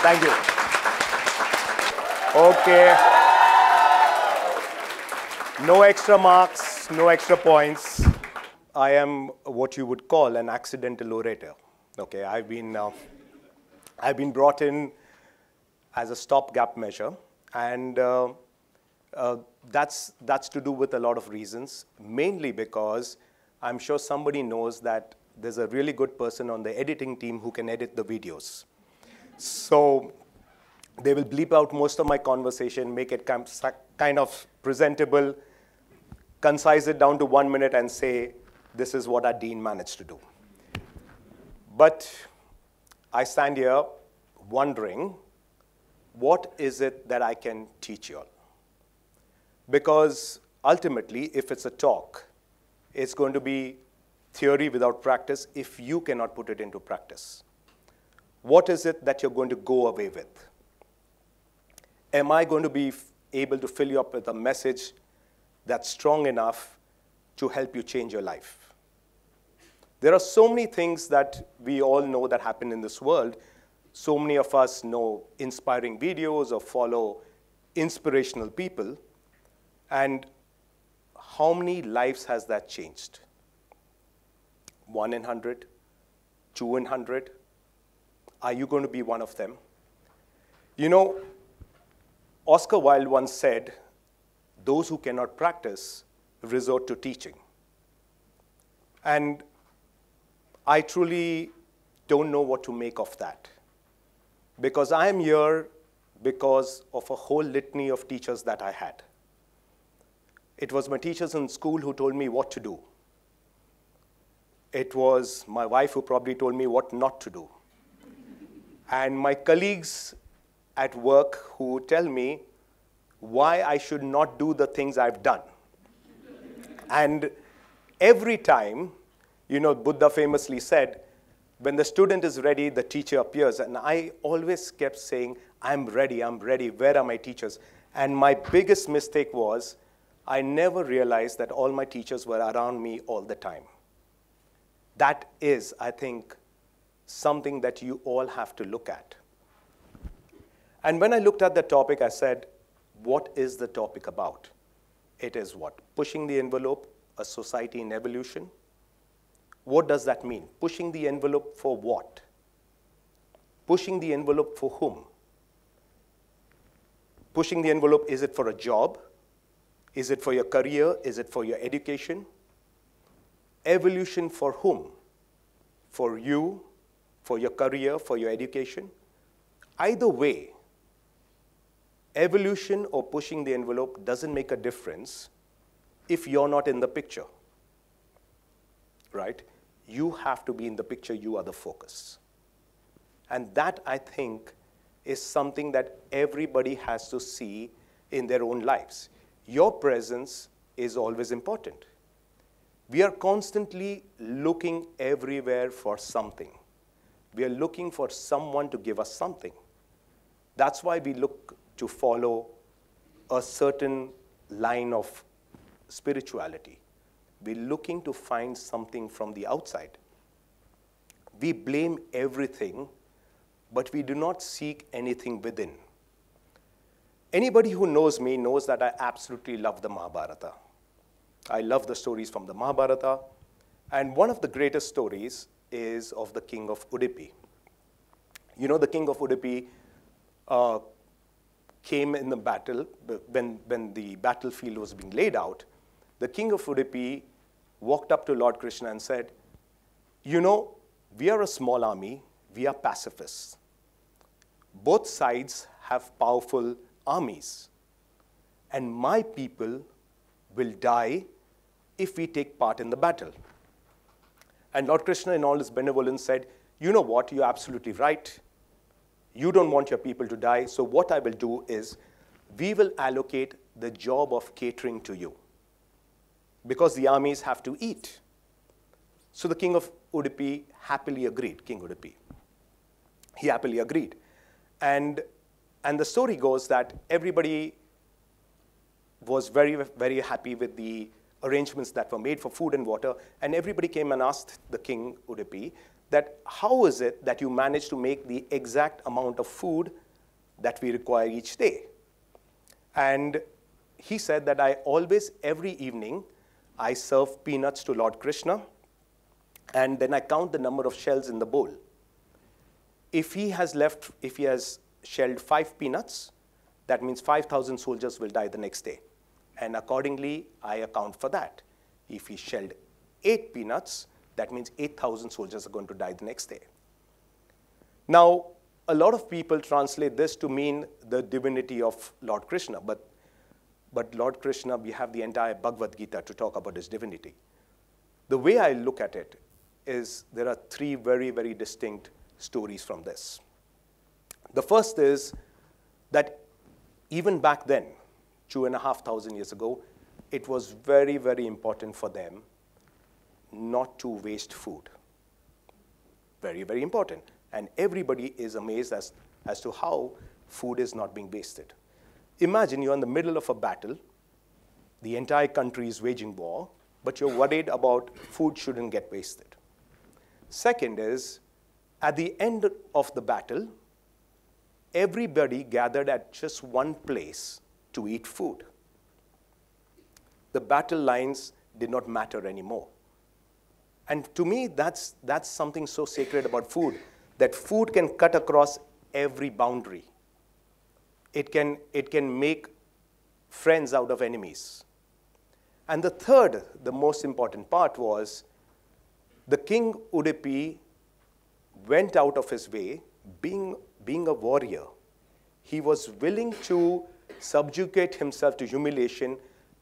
Thank you. Okay. No extra marks, no extra points. I am what you would call an accidental orator. Okay, I've been brought in as a stopgap measure, and that's to do with a lot of reasons, mainly because I'm sure somebody knows that there's a really good person on the editing team who can edit the videos. So they will bleep out most of my conversation, make it kind of presentable, concise it down to 1 minute and say, this is what our dean managed to do. But I stand here wondering, what is it that I can teach you all? Because ultimately, if it's a talk, it's going to be theory without practice if you cannot put it into practice. What is it that you're going to go away with? Am I going to be able to fill you up with a message that's strong enough to help you change your life? There are so many things that we all know that happen in this world. So many of us know inspiring videos or follow inspirational people. And how many lives has that changed? 1 in 100? 2 in 100? Are you going to be one of them? You know, Oscar Wilde once said, those who cannot practice resort to teaching. And I truly don't know what to make of that. Because I am here because of a whole litany of teachers that I had. It was my teachers in school who told me what to do. It was my wife who probably told me what not to do. And my colleagues at work who tell me why I should not do the things I've done. And every time, you know, Buddha famously said, when the student is ready, the teacher appears. And I always kept saying, I'm ready, where are my teachers? And my biggest mistake was, I never realized that all my teachers were around me all the time. That is, I think, something that you all have to look at. And when I looked at the topic, I said, what is the topic about? It is what? Pushing the envelope, a society in evolution. What does that mean? Pushing the envelope for what? Pushing the envelope for whom? Pushing the envelope, is it for a job? Is it for your career? Is it for your education? Evolution for whom? For you, for your career, for your education? Either way, evolution or pushing the envelope doesn't make a difference if you're not in the picture, right? You have to be in the picture. You are the focus. And that, I think, is something that everybody has to see in their own lives. Your presence is always important. We are constantly looking everywhere for something. We are looking for someone to give us something. That's why we look to follow a certain line of spirituality. We're looking to find something from the outside. We blame everything, but we do not seek anything within. Anybody who knows me knows that I absolutely love the Mahabharata. I love the stories from the Mahabharata. And one of the greatest stories is of the king of Udupi. You know, the king of Udupi came in the battle, when the battlefield was being laid out. The king of Udupi walked up to Lord Krishna and said, you know, we are a small army, we are pacifists. Both sides have powerful armies, and my people will die if we take part in the battle. And Lord Krishna, in all his benevolence, said, you know what, you're absolutely right. You don't want your people to die, so what I will do is, we will allocate the job of catering to you, because the armies have to eat. So the king of Udupi happily agreed, King Udupi. He happily agreed. And the story goes that everybody was very, very happy with the arrangements that were made for food and water, and everybody came and asked the king Udupi that how is it that you manage to make the exact amount of food that we require each day? And he said that I always, every evening, I serve peanuts to Lord Krishna, and then I count the number of shells in the bowl. If he has shelled 5 peanuts, that means 5,000 soldiers will die the next day. And accordingly, I account for that. If he shelled 8 peanuts, that means 8,000 soldiers are going to die the next day. Now, a lot of people translate this to mean the divinity of Lord Krishna, but Lord Krishna, we have the entire Bhagavad Gita to talk about his divinity. The way I look at it is there are 3 very, very distinct stories from this. The first is that even back then, 2,500 years ago, it was very, very important for them not to waste food. Very, very important. And everybody is amazed as to how food is not being wasted. Imagine you're in the middle of a battle. The entire country is waging war, but you're worried about food shouldn't get wasted. Second is, at the end of the battle, everybody gathered at just one place to eat food. The battle lines did not matter anymore. And to me, that's something so sacred about food, that food can cut across every boundary. It can make friends out of enemies. And the third, the most important part was, the king Udupi went out of his way, being a warrior. He was willing to subjugate himself to humiliation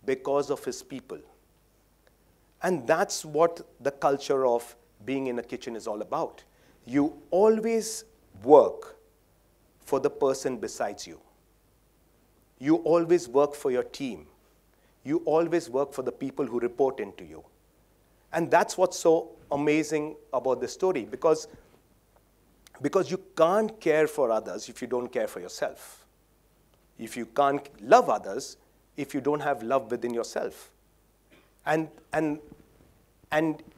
because of his people. And that's what the culture of being in a kitchen is all about. You always work for the person besides you. You always work for your team. You always work for the people who report into you. And that's what's so amazing about this story, because you can't care for others if you don't care for yourself. If you can't love others if you don't have love within yourself. And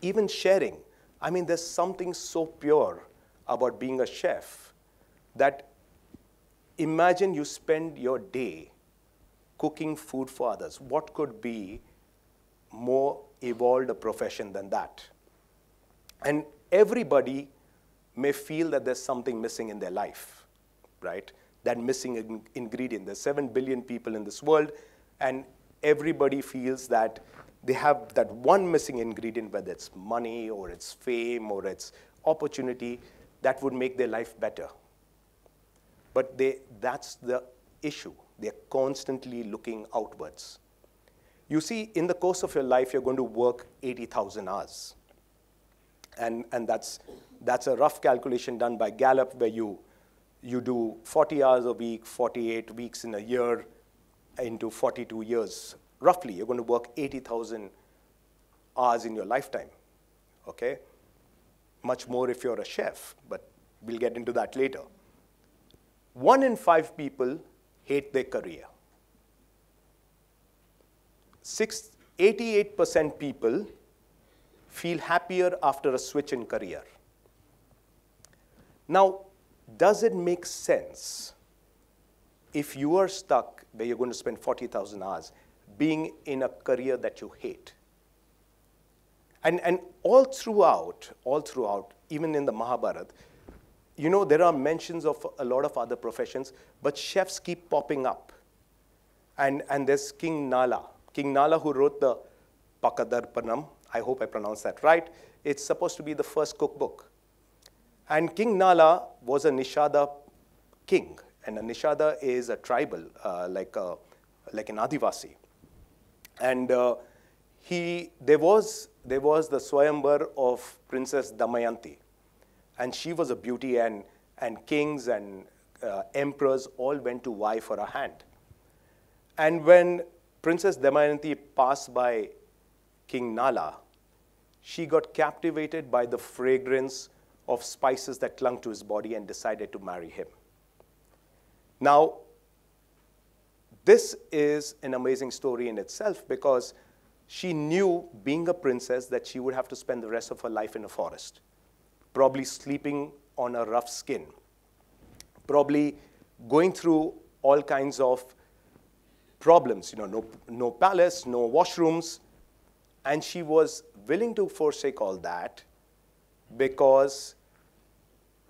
even sharing. I mean, there's something so pure about being a chef that imagine you spend your day cooking food for others. What could be more evolved a profession than that? And everybody may feel that there's something missing in their life, right? That missing ingredient. There's 7 billion people in this world, and everybody feels that they have that one missing ingredient, whether it's money or it's fame or it's opportunity, that would make their life better. But that's the issue. They're constantly looking outwards. You see, in the course of your life, you're going to work 80,000 hours. And that's a rough calculation done by Gallup, where you do 40 hours a week, 48 weeks in a year, into 42 years. Roughly, you're going to work 80,000 hours in your lifetime, okay? Much more if you're a chef, but we'll get into that later. 1 in 5 people hate their career. 88% people feel happier after a switch in career. Now, does it make sense if you are stuck where you're going to spend 40,000 hours being in a career that you hate? And all throughout, even in the Mahabharata, you know, there are mentions of a lot of other professions, but chefs keep popping up. And there's King Nala. King Nala, who wrote the Pakadarpanam, I hope I pronounced that right. It's supposed to be the first cookbook. And King Nala was a Nishada king. And a Nishada is a tribal, like an Adivasi. And there was the Swayamvar of Princess Damayanti. And she was a beauty, and kings and emperors all went to vie for her hand. And when Princess Damayanti passed by King Nala, she got captivated by the fragrance of spices that clung to his body and decided to marry him. Now, this is an amazing story in itself, because she knew, being a princess, that she would have to spend the rest of her life in a forest. probably sleeping on a rough skin, probably going through all kinds of problems, no palace, no washrooms, and she was willing to forsake all that because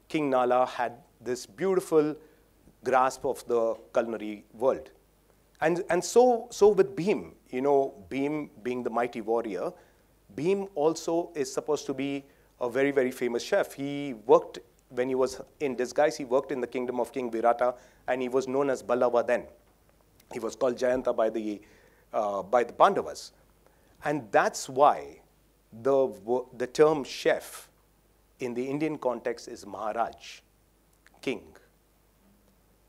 King Nala had this beautiful grasp of the culinary world. And so with Bhim, Bhim being the mighty warrior, Bhim also is supposed to be a very, very famous chef. He worked, when he was in disguise, he worked in the kingdom of King Virata, and he was known as Ballava then. He was called Jayanta by the Pandavas. And that's why the term chef in the Indian context is Maharaj, king.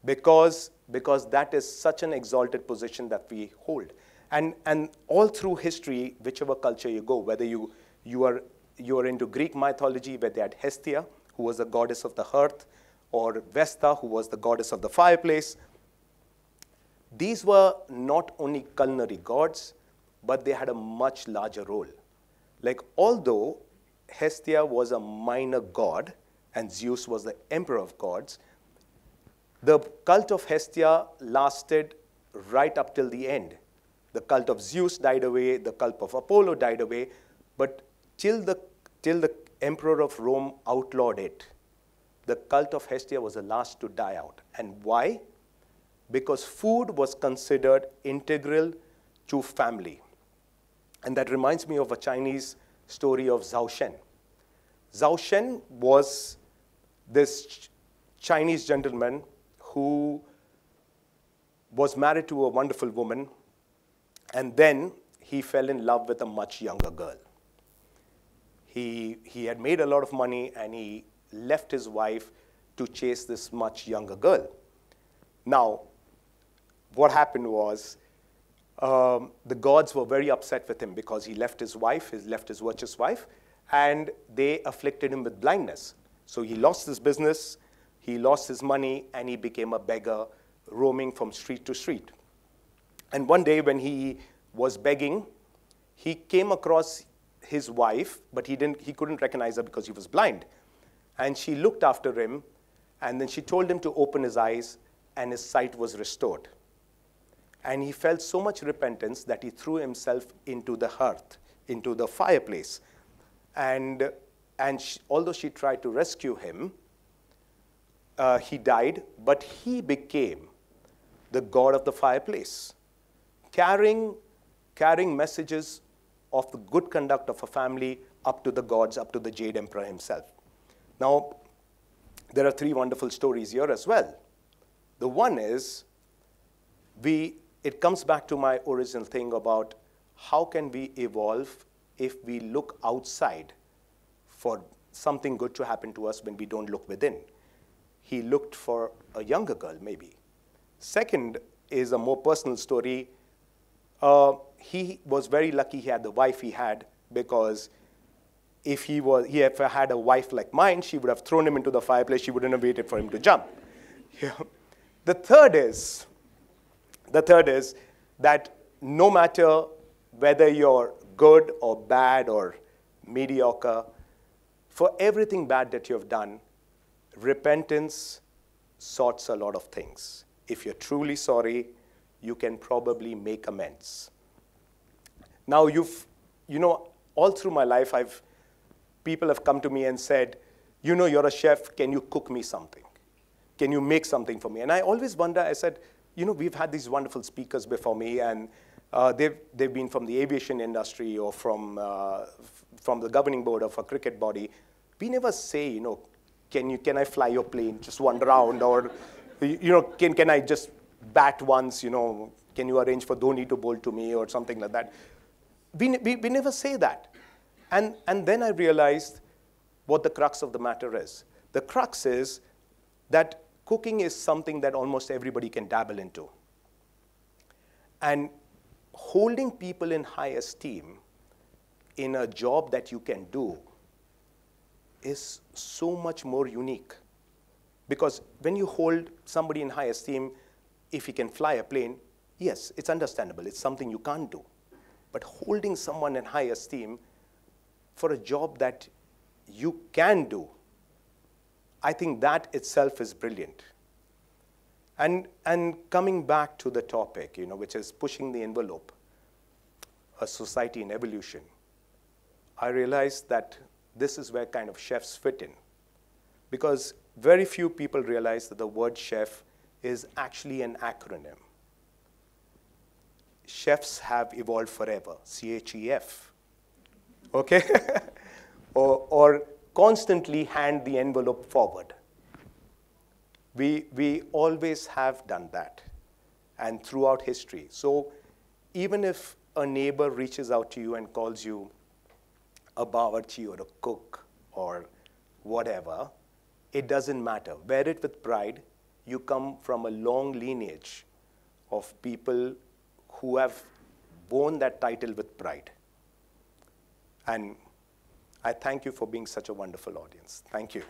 Because that is such an exalted position that we hold. And all through history, whichever culture you go, whether you are into Greek mythology, where they had Hestia, who was the goddess of the hearth, or Vesta, who was the goddess of the fireplace. These were not only culinary gods, but they had a much larger role. Like, although Hestia was a minor god, and Zeus was the emperor of gods, the cult of Hestia lasted right up till the end. The cult of Zeus died away, the cult of Apollo died away, but till the emperor of Rome outlawed it, the cult of Hestia was the last to die out. And why? Because food was considered integral to family. And that reminds me of a Chinese story of Zhao Shen. Zhao Shen was this Chinese gentleman who was married to a wonderful woman, and then he fell in love with a much younger girl. He had made a lot of money, and he left his wife to chase this much younger girl. Now, what happened was, the gods were very upset with him because he left his wife, his virtuous wife, and they afflicted him with blindness. So he lost his business, he lost his money, and he became a beggar, roaming from street to street. And one day when he was begging, he came across his wife, but he couldn't recognize her because he was blind. And she looked after him, and then she told him to open his eyes, and his sight was restored. And he felt so much repentance that he threw himself into the hearth, into the fireplace. And although she tried to rescue him, he died, but he became the god of the fireplace, carrying messages of the good conduct of a family up to the gods, up to the Jade Emperor himself. Now, there are three wonderful stories here as well. The one is, it comes back to my original thing about how can we evolve if we look outside for something good to happen to us when we don't look within. He looked for a younger girl, maybe. Second is a more personal story. He was very lucky he had the wife he had, because if he ever had a wife like mine, she would have thrown him into the fireplace. She wouldn't have waited for him to jump. Yeah. The third is that no matter whether you're good or bad or mediocre, for everything bad that you have done, repentance sorts a lot of things. If you're truly sorry, you can probably make amends. Now, all through my life, people have come to me and said, you're a chef, can you cook me something? Can you make something for me? And I always wonder, I said, we've had these wonderful speakers before me, and they've been from the aviation industry or from the governing board of a cricket body. We never say, can I fly your plane just one round, or can I just bat once? Can you arrange for Dhoni to bowl to me or something like that? We never say that. And then I realized what the crux of the matter is. The crux is that cooking is something that almost everybody can dabble into. And holding people in high esteem in a job that you can do is so much more unique. Because when you hold somebody in high esteem, if he can fly a plane, yes, it's understandable. It's something you can't do. But holding someone in high esteem for a job that you can do I think that itself is brilliant. And coming back to the topic, which is pushing the envelope, a society in evolution, I realized that this is where kind of chefs fit in. Because very few people realize that the word chef is actually an acronym. Chefs have evolved forever, CHEF, okay? or constantly hand the envelope forward. We always have done that, and throughout history. So even if a neighbor reaches out to you and calls you a bawarchi or a cook or whatever, it doesn't matter. Wear it with pride. You come from a long lineage of people who have borne that title with pride. And I thank you for being such a wonderful audience. Thank you.